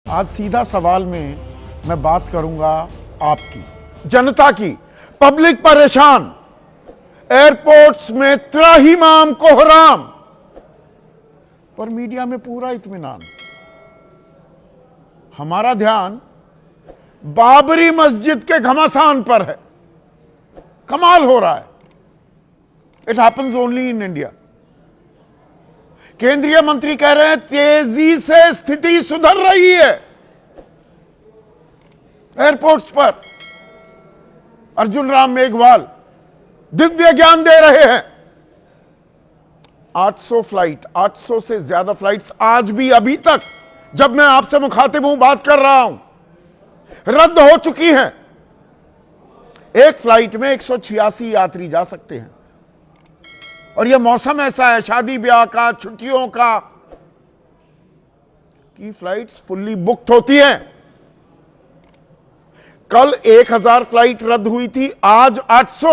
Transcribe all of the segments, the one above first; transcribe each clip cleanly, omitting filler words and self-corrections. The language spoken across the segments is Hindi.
आज सीधा सवाल में मैं बात करूंगा आपकी, जनता की। पब्लिक परेशान, एयरपोर्ट्स में त्राहिमाम कोहराम, पर मीडिया में पूरा इत्मीनान। हमारा ध्यान बाबरी मस्जिद के घमासान पर है। कमाल हो रहा है। It happens only in India. केंद्रीय मंत्री कह रहे हैं तेजी से स्थिति सुधर रही है। एयरपोर्ट्स पर अर्जुन राम मेघवाल दिव्य ज्ञान दे रहे हैं। 800 फ्लाइट, 800 से ज्यादा फ्लाइट्स आज भी, अभी तक जब मैं आपसे मुखातिब हूं, बात कर रहा हूं, रद्द हो चुकी हैं। एक फ्लाइट में 186 यात्री जा सकते हैं। और यह मौसम ऐसा है, शादी ब्याह का, छुट्टियों का, कि फ्लाइट्स फुल्ली बुक्ड होती हैं। कल 1000 फ्लाइट रद्द हुई थी, आज 800,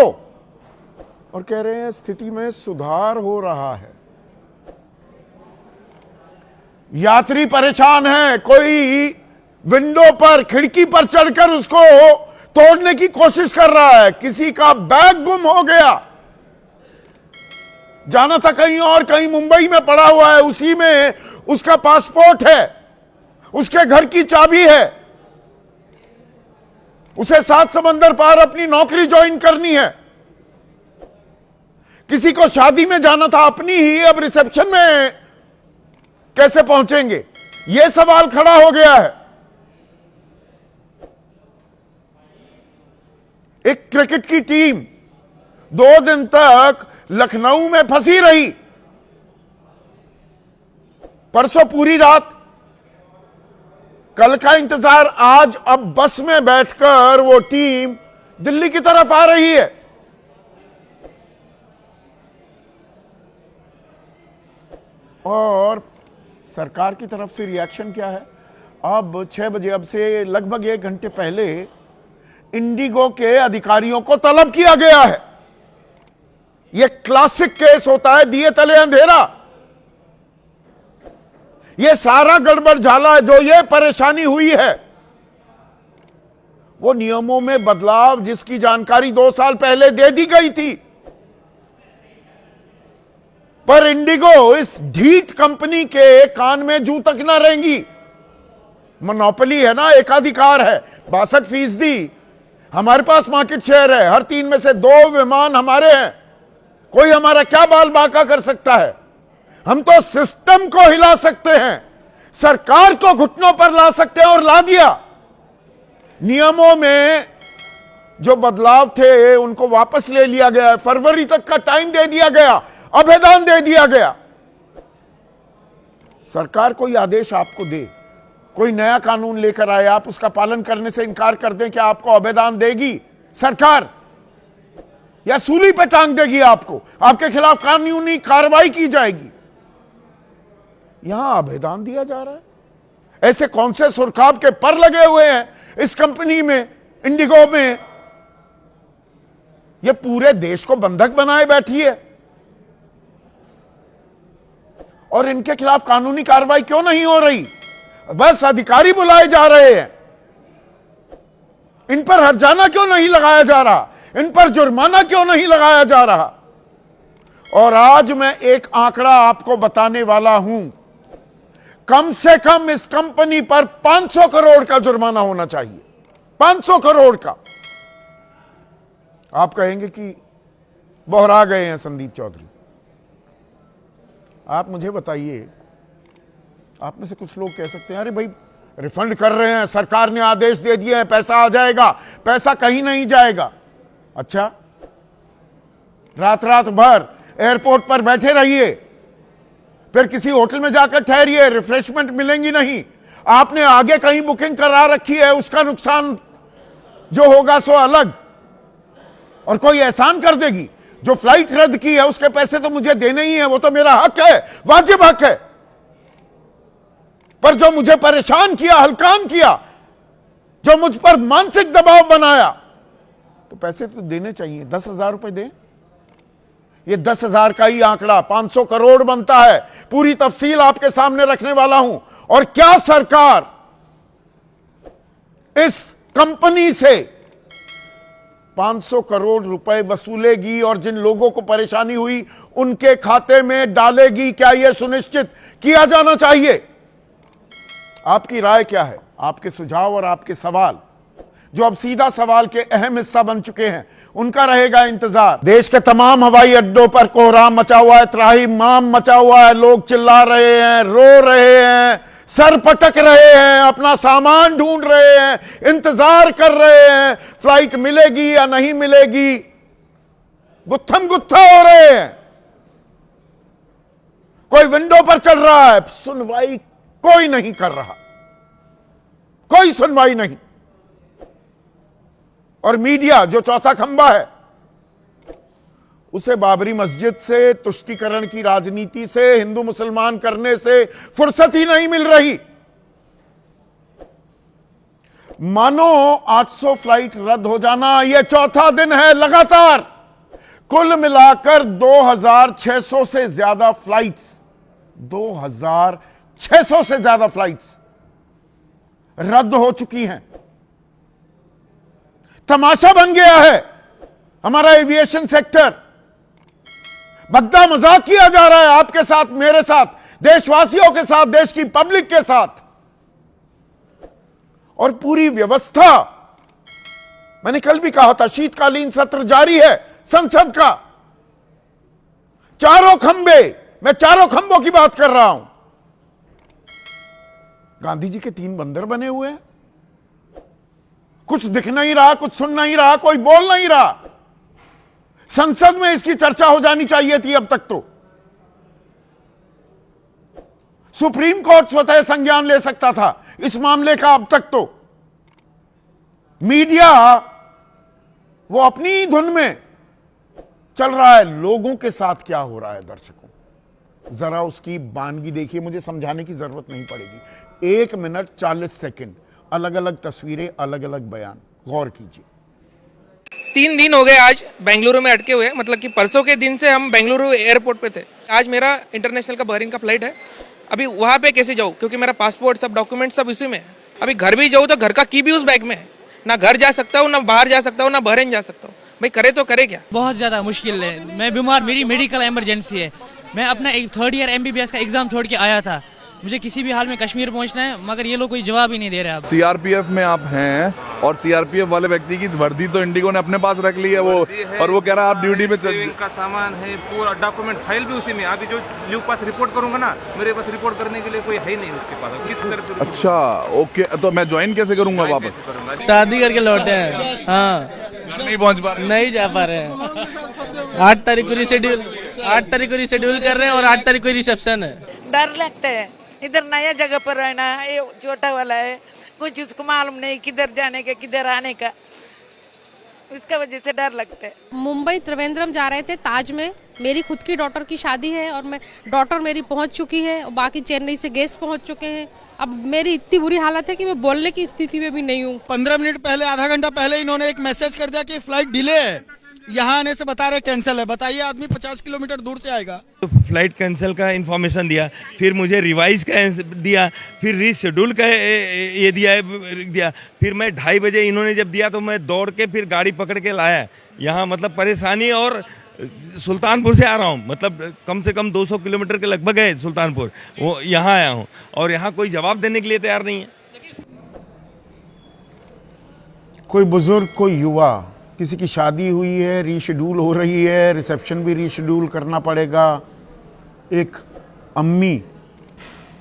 और कह रहे हैं स्थिति में सुधार हो रहा है। यात्री परेशान है। कोई विंडो पर, खिड़की पर चढ़कर उसको तोड़ने की कोशिश कर रहा है। किसी का बैग गुम हो गया, जाना था कहीं और, कहीं मुंबई में पड़ा हुआ है, उसी में उसका पासपोर्ट है, उसके घर की चाबी है, उसे 7 समंदर पार अपनी नौकरी ज्वाइन करनी है। किसी को शादी में जाना था अपनी ही, अब रिसेप्शन में कैसे पहुंचेंगे, यह सवाल खड़ा हो गया है। एक क्रिकेट की टीम 2 दिन तक लखनऊ में फंसी रही। परसों पूरी रात, कल का इंतजार आज। अब बस में बैठकर वो टीम दिल्ली की तरफ आ रही है। और सरकार की तरफ से रिएक्शन क्या है? अब 6 बजे, अब से लगभग 1 घंटे पहले, इंडिगो के अधिकारियों को तलब किया गया है। यह क्लासिक केस होता है, दिए तले अंधेरा। यह सारा गड़बड़ झाला, जो यह परेशानी हुई है, वो नियमों में बदलाव जिसकी जानकारी 2 साल पहले दे दी गई थी। पर इंडिगो इस ढीठ कंपनी के कान में जू तक ना रहेंगी। मोनोपोली है ना, एकाधिकार है। 62% हमारे पास मार्केट शेयर है। हर 3 में से 2 विमान हमारे हैं। कोई हमारा क्या बाल बांका कर सकता है? हम तो सिस्टम को हिला सकते हैं, सरकार को घुटनों पर ला सकते हैं, और ला दिया। नियमों में जो बदलाव थे उनको वापस ले लिया गया। फरवरी तक का टाइम दे दिया गया, अभेदान दे दिया गया। सरकार कोई आदेश आपको दे, कोई नया कानून लेकर आए, आप उसका पालन करने से इनकार कर दें, क्या आपको अभेदान देगी सरकार? या सूली पे टांग देगी आपको? आपके खिलाफ कानूनी कार्रवाई की जाएगी? यहां अभेदान दिया जा रहा है। ऐसे कौन से सुरखाब के पर लगे हुए हैं इस कंपनी में, इंडिगो में? यह पूरे देश को बंधक बनाए बैठी है। और इनके खिलाफ कानूनी कार्रवाई क्यों नहीं हो रही? बस अधिकारी बुलाए जा रहे हैं। इन पर हर्जाना क्यों नहीं लगाया जा रहा? इन पर जुर्माना क्यों नहीं लगाया जा रहा? और आज मैं एक आंकड़ा आपको बताने वाला हूं। कम से कम इस कंपनी पर 500 करोड़ का जुर्माना होना चाहिए। 500 करोड़ का। आप कहेंगे कि बोहरा गए हैं संदीप चौधरी। आप मुझे बताइए, आप में से कुछ लोग कह सकते हैं अरे भाई रिफंड कर रहे हैं, सरकार ने आदेश दे दिए हैं, पैसा आ जाएगा। पैसा कहीं नहीं जाएगा। अच्छा, रात रात भर एयरपोर्ट पर बैठे रहिए, फिर किसी होटल में जाकर ठहरिए, रिफ्रेशमेंट मिलेंगी नहीं। आपने आगे कहीं बुकिंग करा रखी है, उसका नुकसान जो होगा सो अलग। और कोई एहसान कर देगी। जो फ्लाइट रद्द की है उसके पैसे तो मुझे देने ही है, वो तो मेरा हक है, वाजिब हक है। पर जो मुझे परेशान किया, हलकान किया, जो मुझ पर मानसिक दबाव बनाया, तो पैसे तो देने चाहिए। 10,000 रुपए दें। ये 10,000 का ही आंकड़ा 500 करोड़ बनता है। पूरी तफसील आपके सामने रखने वाला हूं। और क्या सरकार इस कंपनी से 500 करोड़ रुपए वसूलेगी और जिन लोगों को परेशानी हुई उनके खाते में डालेगी। क्या यह सुनिश्चित किया जाना चाहिए? आपकी राय क्या है? आपके सुझाव और आपके सवाल, जो अब सीधा सवाल के अहम हिस्सा बन चुके हैं, उनका रहेगा इंतजार। देश के तमाम हवाई अड्डों पर कोहराम मचा हुआ है, त्राहिमाम मचा हुआ है, लोग चिल्ला रहे हैं, रो रहे हैं, सर पटक रहे हैं, अपना सामान ढूंढ रहे हैं, इंतजार कर रहे हैं फ्लाइट मिलेगी या नहीं मिलेगी, गुत्थम गुत्था हो रहे हैं। कोई विंडो पर चढ़ रहा है, सुनवाई कोई नहीं कर रहा, कोई सुनवाई नहीं। और मीडिया जो चौथा खंबा है, उसे बाबरी मस्जिद से, तुष्टीकरण की राजनीति से, हिंदू मुसलमान करने से फुर्सत ही नहीं मिल रही। मानो 800 फ्लाइट रद्द हो जाना यह चौथा दिन है लगातार। कुल मिलाकर 2600 से ज्यादा फ्लाइट्स, 2600 से ज्यादा फ्लाइट्स रद्द हो चुकी हैं। तमाशा बन गया है हमारा एविएशन सेक्टर। भद्दा मजाक किया जा रहा है आपके साथ, मेरे साथ, देशवासियों के साथ, देश की पब्लिक के साथ। और पूरी व्यवस्था, मैंने कल भी कहा था, शीतकालीन सत्र जारी है संसद का। चारों खंबे, मैं चारों खंबों की बात कर रहा हूं। गांधी जी के 3 बंदर बने हुए हैं, कुछ दिख नहीं रहा, कुछ सुन नहीं रहा, कोई बोल नहीं रहा। संसद में इसकी चर्चा हो जानी चाहिए थी अब तक तो। सुप्रीम कोर्ट स्वतः संज्ञान ले सकता था इस मामले का अब तक तो। मीडिया वो अपनी धुन में चल रहा है। लोगों के साथ क्या हो रहा है दर्शकों, जरा उसकी बानगी देखिए। मुझे समझाने की जरूरत नहीं पड़ेगी। 1 मिनट 40 सेकंड, अलग अलग तस्वीरें, अलग अलग बयान, गौर कीजिए। 3 दिन हो गए आज बेंगलुरु में अटके हुए, मतलब कि परसों के दिन से हम बेंगलुरु एयरपोर्ट पे थे। आज मेरा इंटरनेशनल का बहरीन का फ्लाइट है। अभी वहाँ पे कैसे जाऊँ, क्योंकि मेरा पासपोर्ट सब डॉक्यूमेंट सब इसी में है। अभी घर भी जाऊँ तो घर का की भी उस बैग में है। ना घर जा सकता हूँ, ना बाहर जा सकता हूँ, ना बहरीन जा सकता हूँ। भाई करे तो करे क्या? बहुत ज़्यादा मुश्किल है। मैं बीमार, मेरी मेडिकल इमरजेंसी है। मैं अपना एक 3rd ईयर MBBS का एग्जाम छोड़ के आया था। मुझे किसी भी हाल में कश्मीर पहुंचना है, मगर ये लोग कोई जवाब ही नहीं दे रहे। आप CRPF में आप हैं और CRPF वाले व्यक्ति की वर्दी तो इंडिगो ने अपने पास रख ली है वो, और वो कह रहा है आप ड्यूटी पे सेविंग का सामान है, पूरा डॉक्यूमेंट फाइल भी उसी में। अभी जो लीव पास रिपोर्ट करूंगा ना, मेरे पास रिपोर्ट करने के लिए कोई है ही नहीं उसके पास। किस तरह से? अच्छा, ओके, तो मैं ज्वाइन कैसे करूंगा वापस? शादी करके लौटे हैं। हाँ, नहीं पहुंच पा रहे, नहीं जा पा रहे हैं। 8 तारीख को रिशेड्यूल कर रहे हैं और 8 तारीख को रिसेप्शन है। डर लगता है, इधर नया जगह पर रहना है, ये छोटा वाला है, कुछ उसको मालूम नहीं किधर जाने का किधर आने का, इसका वजह से डर लगता है। मुंबई त्रिवेंद्रम जा रहे थे ताज में, मेरी खुद की डॉटर की शादी है और मैं डॉटर मेरी पहुंच चुकी है और बाकी चेन्नई से गेस्ट पहुंच चुके हैं। अब मेरी इतनी बुरी हालत है कि मैं बोलने की स्थिति में भी नहीं हूँ। 15 मिनट पहले, आधा घंटा पहले इन्होंने एक मैसेज कर दिया कि फ्लाइट डिले है, यहाँ आने से बता रहे कैंसिल है। बताइए, आदमी 50 किलोमीटर दूर से आएगा। तो फ्लाइट कैंसिल का इन्फॉर्मेशन दिया, फिर मुझे रिवाइज का दिया, फिर रीशेड्यूल का ये दिया। फिर मैं 2:30 बजे इन्होंने जब दिया तो मैं दौड़ के फिर गाड़ी पकड़ के लाया यहाँ। मतलब परेशानी, और सुल्तानपुर से आ रहा हूँ, मतलब कम से कम 200 किलोमीटर के लगभग है सुल्तानपुर, वो यहाँ आया हूँ और यहाँ कोई जवाब देने के लिए तैयार नहीं है। कोई बुजुर्ग, कोई युवा, किसी की शादी हुई है, रीशेड्यूल हो रही है, रिसेप्शन भी रीशेड्यूल करना पड़ेगा। एक अम्मी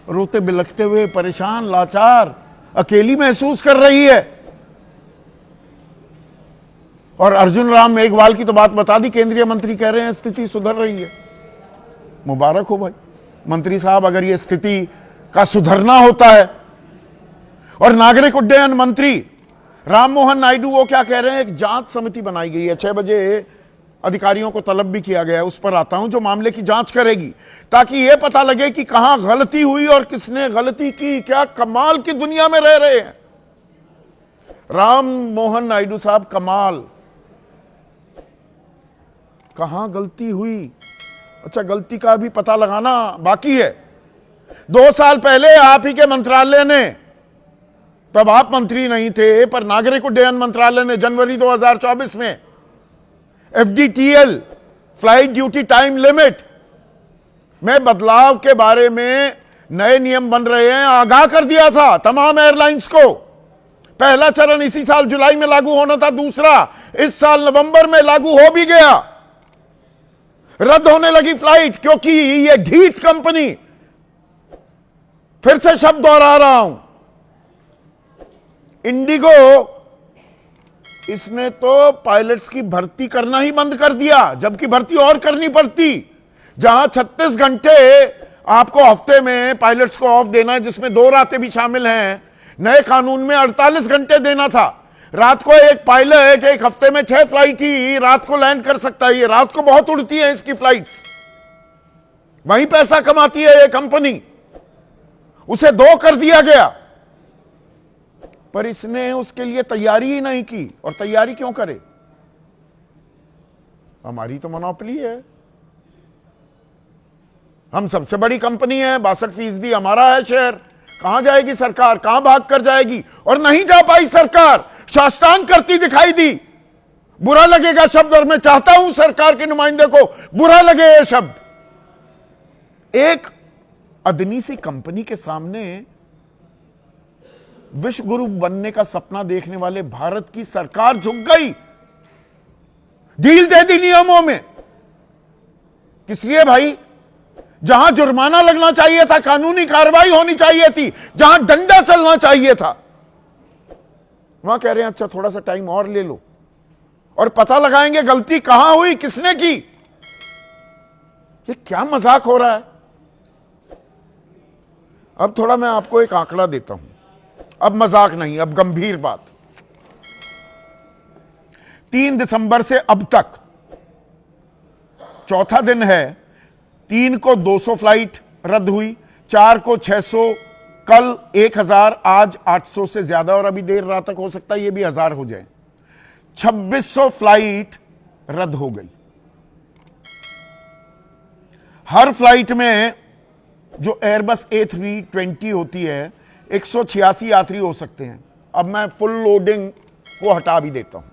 रोते बिलखते हुए, परेशान, लाचार, अकेली महसूस कर रही है। और अर्जुन राम मेघवाल की तो बात बता दी, केंद्रीय मंत्री कह रहे हैं स्थिति सुधर रही है। मुबारक हो भाई मंत्री साहब, अगर ये स्थिति का सुधरना होता है। और नागरिक उड्डयन मंत्री राम मोहन नायडू वो क्या कह रहे हैं, एक जांच समिति बनाई गई है, 6 बजे अधिकारियों को तलब भी किया गया है, उस पर आता हूं, जो मामले की जांच करेगी, ताकि यह पता लगे कि कहां गलती हुई और किसने गलती की। क्या कमाल की दुनिया में रह रहे हैं राम मोहन नायडू साहब, कमाल। कहां गलती हुई? अच्छा, गलती का भी पता लगाना बाकी है। 2 साल पहले आप ही के मंत्रालय ने तब आप मंत्री नहीं थे, पर नागरिक उड्डयन मंत्रालय ने जनवरी 2024 में FDTL flight duty time limit में बदलाव के बारे में नए नियम बन रहे हैं आगाह कर दिया था तमाम एयरलाइंस को। पहला चरण इसी साल जुलाई में लागू होना था, दूसरा इस साल नवंबर में लागू हो भी गया। रद्द होने लगी फ्लाइट क्योंकि ये ढीठ कंपनी, फिर से शब्द दोहरा रहा हूं, इंडिगो, इसने तो पायलट्स की भर्ती करना ही बंद कर दिया, जबकि भर्ती और करनी पड़ती। जहां 36 घंटे आपको हफ्ते में पायलट्स को ऑफ देना है, जिसमें 2 रातें भी शामिल हैं, नए कानून में 48 घंटे देना था। रात को एक पायलट एक हफ्ते में 6 फ्लाइट ही रात को लैंड कर सकता है। ये रात को बहुत उड़ती है इसकी फ्लाइट्स, वहीं पैसा कमाती है ये कंपनी, उसे 2 कर दिया गया। पर इसने उसके लिए तैयारी ही नहीं की, और तैयारी क्यों करे, हमारी तो मोनोपोली है, हम सबसे बड़ी कंपनी है, 62% हमारा है शेयर। कहां जाएगी सरकार, कहां भाग कर जाएगी? और नहीं जा पाई सरकार, साष्टांग करती दिखाई दी। बुरा लगेगा शब्द, और मैं चाहता हूं सरकार के नुमाइंदे को बुरा लगे ये शब्द। एक अदनी सी कंपनी के सामने विश्व गुरु बनने का सपना देखने वाले भारत की सरकार झुक गई, ढील दे दी नियमों में। किस लिए भाई? जहां जुर्माना लगना चाहिए था, कानूनी कार्रवाई होनी चाहिए थी, जहां डंडा चलना चाहिए था, वहां कह रहे हैं अच्छा थोड़ा सा टाइम और ले लो और पता लगाएंगे गलती कहां हुई, किसने की। ये क्या मजाक हो रहा है? अब थोड़ा मैं आपको एक आंकड़ा देता हूं, अब मजाक नहीं, अब गंभीर बात। 3 दिसंबर से अब तक, चौथा दिन है, 3 को 200 फ्लाइट रद्द हुई, 4 को 600, कल 1000, आज 800 से ज्यादा, और अभी देर रात तक हो सकता है ये भी 1000 हो जाए। 2600 फ्लाइट रद्द हो गई। हर फ्लाइट में जो एयरबस A320 होती है 186 यात्री हो सकते हैं। अब मैं फुल लोडिंग को हटा भी देता हूं,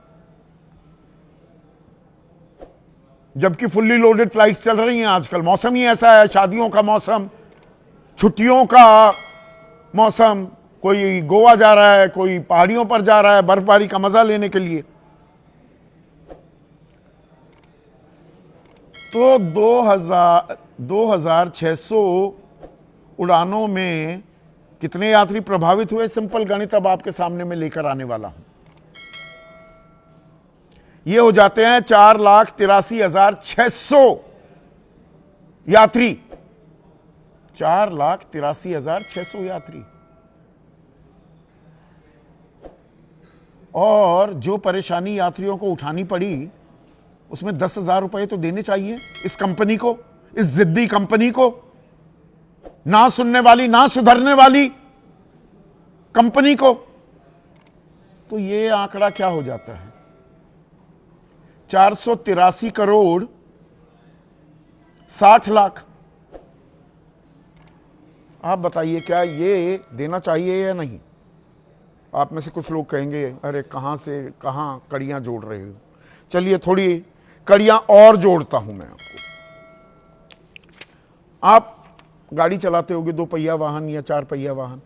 जबकि फुल्ली लोडेड फ्लाइट्स चल रही हैं आजकल। मौसम ही ऐसा है, शादियों का मौसम, छुट्टियों का मौसम, कोई गोवा जा रहा है, कोई पहाड़ियों पर जा रहा है बर्फबारी का मजा लेने के लिए। तो 2600 उड़ानों में कितने यात्री प्रभावित हुए? सिंपल गणित अब आपके सामने में लेकर आने वाला हूं। ये हो जाते हैं 4,83,600 यात्री, 4,83,600 यात्री। और जो परेशानी यात्रियों को उठानी पड़ी, उसमें 10,000 रुपए तो देने चाहिए इस कंपनी को, इस जिद्दी कंपनी को, ना सुनने वाली, ना सुधरने वाली कंपनी को। तो ये आंकड़ा क्या हो जाता है? 483 करोड़ 60 लाख। आप बताइए क्या ये देना चाहिए या नहीं? आप में से कुछ लोग कहेंगे अरे कहां से कहां कड़ियां जोड़ रहे हो। चलिए थोड़ी कड़ियां और जोड़ता हूं मैं आपको। आप गाड़ी चलाते होगे, 2 पहिया वाहन या 4 पहिया वाहन,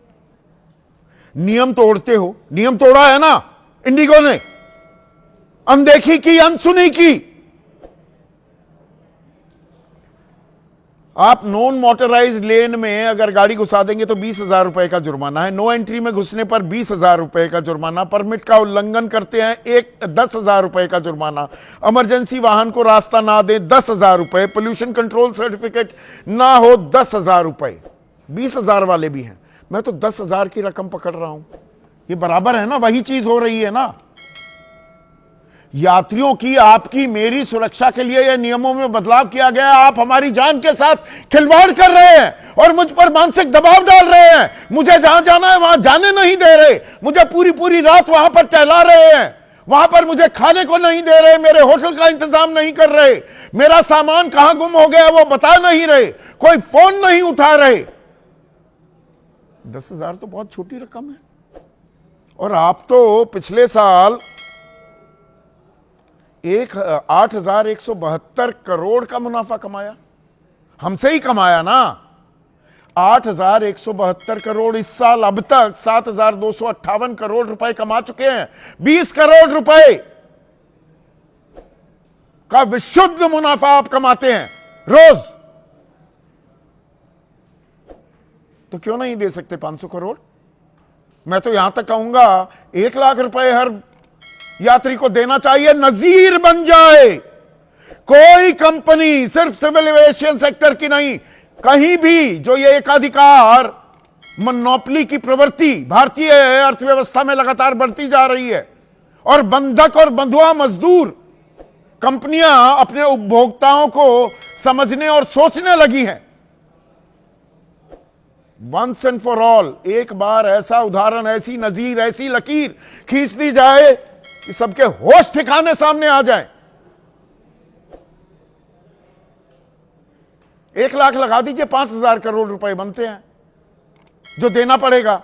नियम तोड़ते हो। नियम तोड़ा है ना इंडिगो ने, अनदेखी की, अनसुनी की। आप नॉन मोटराइज्ड लेन में अगर गाड़ी घुसा देंगे तो 20,000 रुपए का जुर्माना है। नो एंट्री में घुसने पर 20,000 रुपए का जुर्माना। परमिट का उल्लंघन करते हैं 10,000 रुपए का जुर्माना। इमरजेंसी वाहन को रास्ता ना दे 10,000 रुपए। पोल्यूशन कंट्रोल सर्टिफिकेट ना हो 10,000 रुपए। 20,000 वाले भी हैं। मैं तो 10,000 की रकम पकड़ रहा हूं। ये बराबर है ना, वही चीज हो रही है ना। यात्रियों की, आपकी, मेरी सुरक्षा के लिए यह नियमों में बदलाव किया गया है। आप हमारी जान के साथ खिलवाड़ कर रहे हैं और मुझ पर मानसिक दबाव डाल रहे हैं। मुझे जहां जाना है वहां जाने नहीं दे रहे, मुझे पूरी पूरी रात वहां पर टहला रहे हैं, वहां पर मुझे खाने को नहीं दे रहे, मेरे होटल का इंतजाम नहीं कर रहे, मेरा सामान कहां गुम हो गया वो बता नहीं रहे, कोई फोन नहीं उठा रहे। 10,000 तो बहुत छोटी रकम है। और आप तो पिछले साल 8,172 करोड़ का मुनाफा कमाया, हमसे ही कमाया ना। 8,172 करोड़। इस साल अब तक 7,258 करोड़ रुपए कमा चुके हैं। 20 करोड़ रुपए का विशुद्ध मुनाफा आप कमाते हैं रोज, तो क्यों नहीं दे सकते 500 करोड़? मैं तो यहां तक कहूंगा 1 लाख रुपए हर यात्री को देना चाहिए, नजीर बन जाए। कोई कंपनी, सिर्फ सिविल एविएशन सेक्टर की नहीं, कहीं भी जो ये एकाधिकार मोनोपोली की प्रवृत्ति भारतीय अर्थव्यवस्था में लगातार बढ़ती जा रही है, और बंधक और बंधुआ मजदूर कंपनियां अपने उपभोक्ताओं को समझने और सोचने लगी हैं। वंस एंड फॉर ऑल, एक बार ऐसा उदाहरण, ऐसी नजीर, ऐसी लकीर खींच दी जाए कि सबके होश ठिकाने सामने आ जाए। 1 लाख लगा दीजिए, 5,000 करोड़ रुपए बनते हैं जो देना पड़ेगा।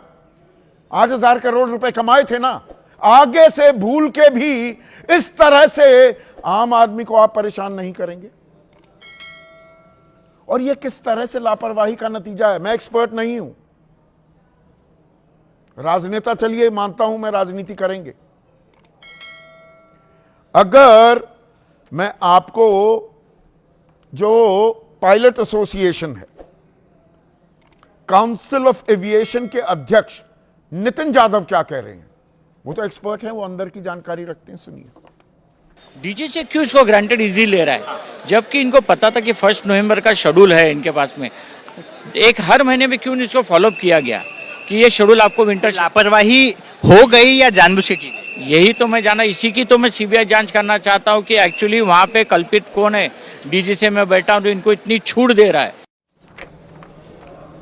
8,000 करोड़ रुपए कमाए थे ना, आगे से भूल के भी इस तरह से आम आदमी को आप परेशान नहीं करेंगे। और यह किस तरह से लापरवाही का नतीजा है? मैं एक्सपर्ट नहीं हूं, राजनेता, चलिए मानता हूं मैं राजनीति करेंगे। अगर मैं आपको, जो पायलट एसोसिएशन है, काउंसिल ऑफ एविएशन के अध्यक्ष नितिन यादव क्या कह रहे हैं, वो तो एक्सपर्ट हैं, वो अंदर की जानकारी रखते हैं, सुनिए। डीजीसीए क्यों इसको ग्रांटेड इजी ले रहा है, जबकि इनको पता था कि 1 नवंबर का शेड्यूल है इनके पास में। एक हर महीने में क्यों इसको फॉलोअप किया गया कि ये शेड्यूल आपको विंटर, लापरवाही हो गई या जानबूझ के की? यही तो मैं जाना, इसी की तो मैं सीबीआई जांच करना चाहता हूँ कि एक्चुअली वहाँ पे कल्पित कौन है। डीजीसीए में बैठा हूँ तो इनको इतनी छूट दे रहा है।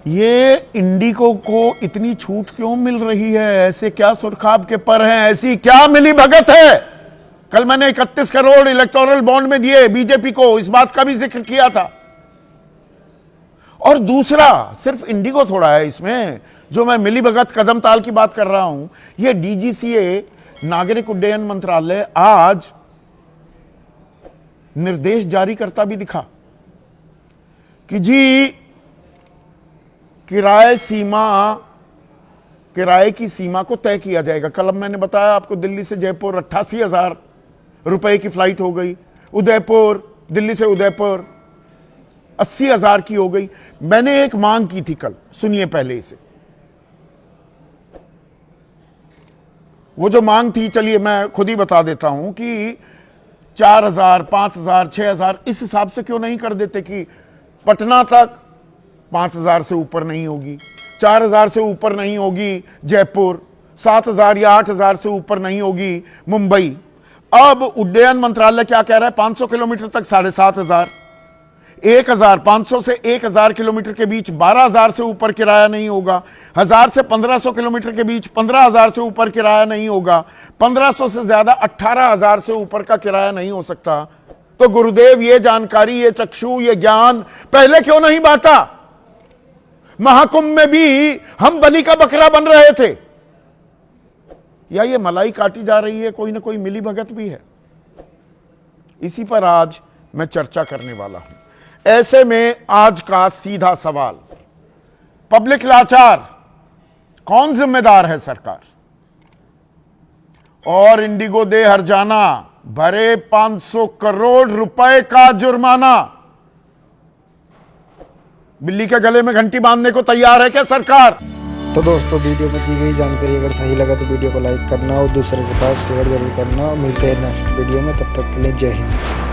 ये इंडिगो को इतनी छूट क्यों मिल रही है? ऐसे क्या सुरखाब के पर हैं? ऐसी क्या मिली भगत है? कल मैंने 31 करोड़ इलेक्टोरल बॉन्ड में दिए बीजेपी को, इस बात का भी जिक्र किया था। और दूसरा, सिर्फ इंडिगो थोड़ा है इसमें, जो मैं मिली भगत कदम ताल की बात कर रहा हूं, ये डीजीसीए, नागरिक उड्डयन मंत्रालय आज निर्देश जारी करता भी दिखा कि जी किराए की सीमा को तय किया जाएगा। कल मैंने बताया आपको, दिल्ली से जयपुर 88,000 रुपए की फ्लाइट हो गई, दिल्ली से उदयपुर 80,000 की हो गई। मैंने एक मांग की थी कल, सुनिए पहले इसे। वो जो मांग थी, चलिए मैं खुद ही बता देता हूं कि 4,000, 5,000, 6,000 इस हिसाब से क्यों नहीं कर देते कि पटना तक 5,000 से ऊपर नहीं होगी, 4,000 से ऊपर नहीं होगी जयपुर, 7,000 या 8,000 से ऊपर नहीं होगी मुंबई। अब उड्डयन मंत्रालय क्या कह रहा है? 500 किलोमीटर तक 7,500, 1,500 से 1,000 किलोमीटर के बीच 12,000 से ऊपर किराया नहीं होगा, 1,000 से 1,500 किलोमीटर के बीच 15,000 से ऊपर किराया नहीं होगा, 1,500 से ज्यादा 18,000 से ऊपर का किराया नहीं हो सकता। तो गुरुदेव, ये जानकारी, ये चक्षु, ये ज्ञान पहले क्यों नहीं बांटा? महाकुंभ में भी हम बलि का बकरा बन रहे थे, या ये मलाई काटी जा रही है? कोई ना कोई मिली भगत भी है। इसी पर आज मैं चर्चा करने वाला हूं। ऐसे में आज का सीधा सवाल, पब्लिक लाचार, कौन जिम्मेदार है? सरकार। और इंडिगो दे हर्जाना, भरे 500 करोड़ रुपए का जुर्माना। बिल्ली के गले में घंटी बांधने को तैयार है क्या सरकार? तो दोस्तों, वीडियो में दी गई जानकारी अगर सही लगा तो वीडियो को लाइक करना और दूसरे के पास शेयर जरूर करना। मिलते हैं नेक्स्ट वीडियो में, तब तक के लिए जय हिंद।